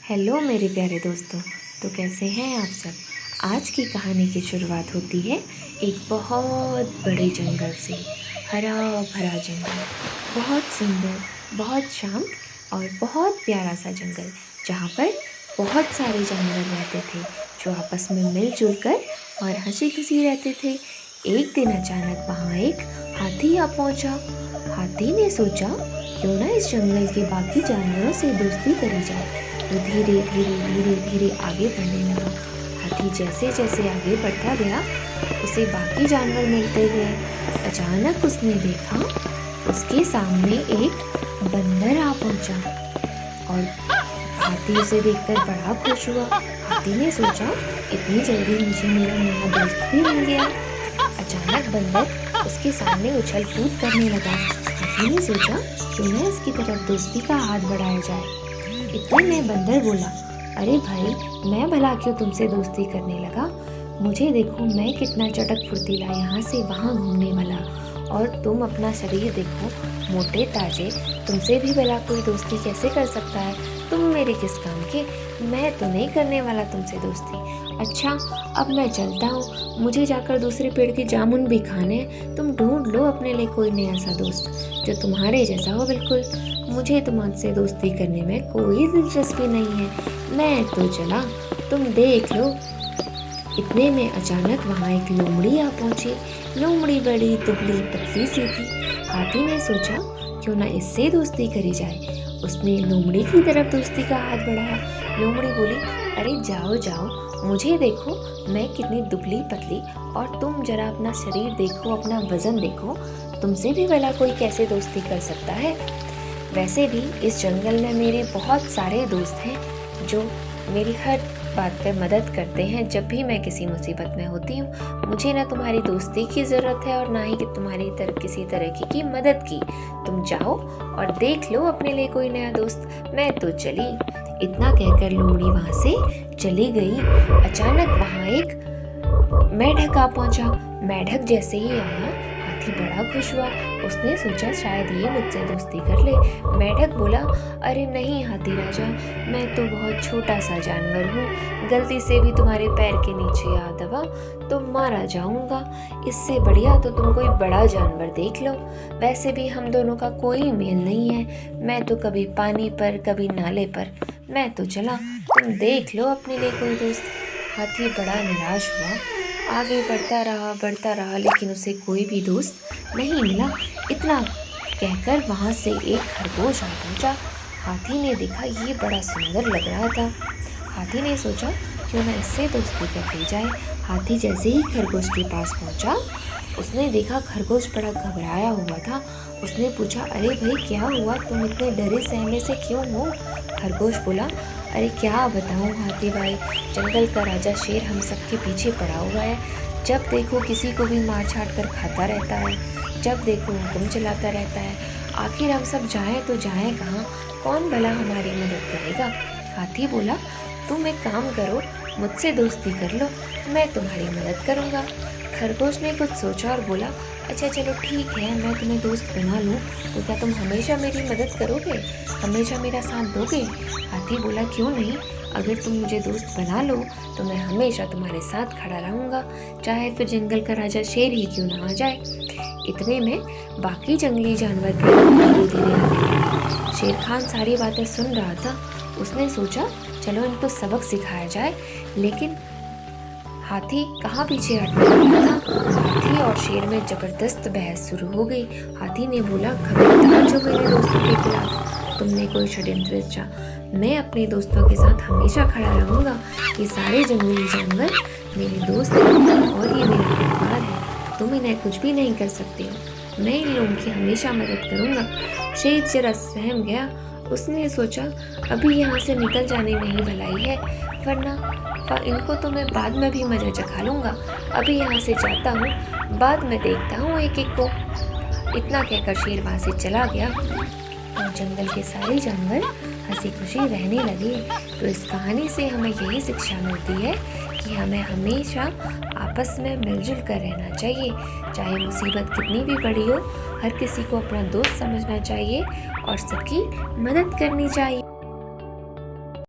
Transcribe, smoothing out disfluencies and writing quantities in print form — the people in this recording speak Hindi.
हेलो मेरे प्यारे दोस्तों। तो कैसे हैं आप सब। आज की कहानी की शुरुआत होती है एक बहुत बड़े जंगल से। हरा भरा जंगल, बहुत सुंदर, बहुत शांत और बहुत प्यारा सा जंगल, जहाँ पर बहुत सारे जानवर रहते थे जो आपस में मिलजुल कर और हंसी खुशी रहते थे। एक दिन अचानक वहाँ एक हाथी आ पहुँचा। हाथी ने सोचा क्यों ना इस जंगल के बाकी जानवरों से दोस्ती करी जाए। वो धीरे धीरे धीरे धीरे आगे बढ़ने लगा। हाथी जैसे जैसे आगे बढ़ता गया उसे बाकी जानवर मिलते गए। अचानक उसने देखा उसके सामने एक बंदर आ पहुंचा और हाथी उसे देखकर बड़ा खुश हुआ। हाथी ने सोचा इतनी जल्दी मुझे मेरा नया दोस्त भी मिल गया। अचानक बंदर उसके सामने उछल कूद करने लगा। हाथी ने सोचा क्यों ना इसकी तरफ दोस्ती का हाथ बढ़ाया जाए। इतने में बंदर बोला, अरे भाई, मैं भला क्यों तुमसे दोस्ती करने लगा। मुझे देखो मैं कितना चटक फुर्तीला यहाँ से वहाँ घूमने वाला, और तुम अपना शरीर देखो मोटे ताजे। तुमसे भी भला कोई दोस्ती कैसे कर सकता है। तुम मेरे किस काम के। मैं तो नहीं करने वाला तुमसे दोस्ती। अच्छा, अब मैं चलता हूँ, मुझे जाकर दूसरे पेड़ के जामुन भी खाने हैं। तुम ढूंढ लो अपने लिए कोई नया सा दोस्त जो तुम्हारे जैसा हो बिल्कुल। मुझे तुमसे दोस्ती करने में कोई दिलचस्पी नहीं है। मैं तो चला, तुम देख लो। इतने में अचानक वहाँ एक लोमड़ी आ पहुँची। लोमड़ी बड़ी दुबली पतली सी थी। हाथी ने सोचा क्यों ना इससे दोस्ती करी जाए। उसने लोमड़ी की तरफ दोस्ती का हाथ बढ़ाया। लोमड़ी बोली, अरे जाओ जाओ, मुझे देखो मैं कितनी दुबली पतली, और तुम जरा अपना शरीर देखो, अपना वजन देखो। तुमसे भी भला कोई कैसे दोस्ती कर सकता है। वैसे भी इस जंगल में मेरे बहुत सारे दोस्त हैं जो मेरी हर बात पर मदद करते हैं जब भी मैं किसी मुसीबत में होती हूँ। मुझे ना तुम्हारी दोस्ती की ज़रूरत है और ना ही कि तुम्हारी किसी तरह की मदद की। तुम जाओ और देख लो अपने लिए कोई नया दोस्त। मैं तो चली। इतना कहकर लोमड़ी वहाँ से चली गई। अचानक वहाँ एक मेंढक आ पहुँचा। मेंढक जैसे ही आया हाथी बड़ा खुश हुआ। उसने सोचा शायद ये मुझसे दोस्ती कर ले। मेंढक बोला, अरे नहीं हाथी राजा, मैं तो बहुत छोटा सा जानवर हूँ। गलती से भी तुम्हारे पैर के नीचे आ दबा तो मारा जाऊंगा। इससे बढ़िया तो तुम कोई बड़ा जानवर देख लो। वैसे भी हम दोनों का कोई मेल नहीं है। मैं तो कभी पानी पर कभी नाले पर। मैं तो चला, तुम देख लो अपने लिए कोई दोस्त। हाथी बड़ा निराश हुआ। आगे बढ़ता रहा लेकिन उसे कोई भी दोस्त नहीं मिला। इतना कहकर वहाँ से एक खरगोश आ पहुँचा। हाथी ने देखा ये बड़ा सुंदर लग रहा था। हाथी ने सोचा क्यों ना इससे दोस्ती कर ली जाए। हाथी जैसे ही खरगोश के पास पहुँचा उसने देखा खरगोश बड़ा घबराया हुआ था। उसने पूछा, अरे भाई क्या हुआ, तुम इतने डरे सहमे से क्यों हो। खरगोश बोला, अरे क्या बताऊँ हाथी भाई, जंगल का राजा शेर हम सबके पीछे पड़ा हुआ है। जब देखो किसी को भी मार छाट कर खाता रहता है, जब देखो हुक्म चलाता रहता है। आखिर हम सब जाएं तो जाएं कहाँ, कौन भला हमारी मदद करेगा। हाथी बोला, तुम एक काम करो, मुझसे दोस्ती कर लो, मैं तुम्हारी मदद करूँगा। खरगोश ने कुछ सोचा और बोला, अच्छा चलो ठीक है, मैं तुम्हें दोस्त बना लूँ तो क्या तुम हमेशा मेरी मदद करोगे, हमेशा मेरा साथ दोगे। हाथी बोला, क्यों नहीं, अगर तुम मुझे दोस्त बना लो तो मैं हमेशा तुम्हारे साथ खड़ा रहूँगा, चाहे फिर जंगल का राजा शेर ही क्यों ना आ जाए। इतने में बाकी जंगली जानवर भी धीरे धीरे आने लगे। शेर खान सारी बातें सुन रहा था। उसने सोचा चलो इनको सबक सिखाया जाए, लेकिन हाथी कहाँ पीछे हटने वाला था। हाथी और शेर में जबरदस्त बहस शुरू हो गई। हाथी ने बोला, खबरदार जो मेरे दोस्तों के खिलाफ तुमने कोई षड्यंत्र रचा। मैं अपने दोस्तों के साथ हमेशा खड़ा रहूँगा। ये सारे जंगली जानवर मेरे दोस्त हैं और ये मेरा परिवार है। तुम इन्हें कुछ भी नहीं कर सकते हो। मैं इन लोगों की हमेशा मदद करूँगा। शेर जरा सहम गया। उसने सोचा अभी यहाँ से निकल जाने में ही भलाई है, वरना इनको तो मैं बाद में भी मज़ा चखा लूँगा। अभी यहाँ से जाता हूँ, बाद में देखता हूँ एक एक को। इतना कहकर शेर वहाँ से चला गया और जंगल के सारे जानवर हंसी खुशी रहने लगे। तो इस कहानी से हमें यही शिक्षा मिलती है कि हमें हमेशा आपस में मिलजुल कर रहना चाहिए। चाहे मुसीबत कितनी भी बड़ी हो, हर किसी को अपना दोस्त समझना चाहिए और सबकी मदद करनी चाहिए।